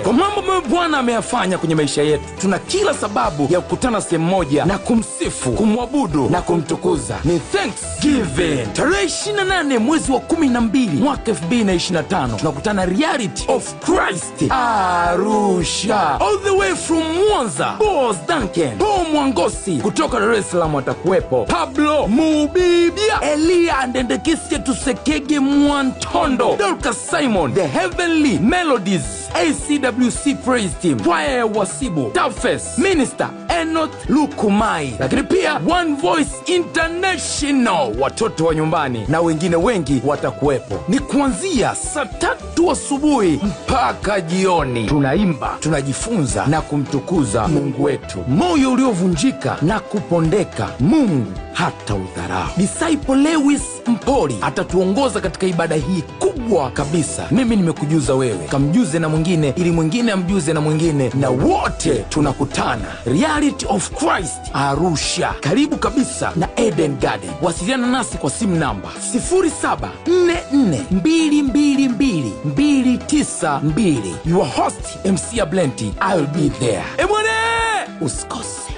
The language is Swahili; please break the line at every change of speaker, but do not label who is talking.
Kwa mambo ambayo Bwana ameyafanya kwenye maisha yetu, tuna kila sababu ya kukutana sehemu moja na kumsifu, kumwabudu na kumtukuza. Ni Thanksgiving. Tarehe 28 mwezi wa 12 mwaka 2025 tunakutana Reality of Christ Arusha. All the way from Mwanza, Boss Duncan, Paul Mwangosi kutoka Dar es Salaam watakuwepo, Pablo Mubibia, Elia Ndendekisye Tusekege Mwantondo, Dorcas Simon, The Heavenly Melodies, ACWC Praise Team, Choir ya Wasibu, Tafes, Minister Enoch Lukumai, lakini pia One Voice International, watoto wa nyumbani na wengine wengi watakuwepo. Ni kuanzia saa 3 asubuhi mpaka jioni. Tunaimba, tunajifunza na kumtukuza Mungu wetu. Moyo uliovunjika na kupondeka, Mungu hata udharau. Disciple Lewis Mpoli atatuongoza katika ibada hii kubwa kabisa. Mimi nimekujuza wewe, kamjuze na mwingine, ili mwingine amjuze na mwingine, na wote tunakutana Reality of Christ Arusha, karibu kabisa na Eden Garden. Wasiliana nasi kwa simu namba 0744222292. Your host MC Ablenti, I'll be there. Ebwane, usikose.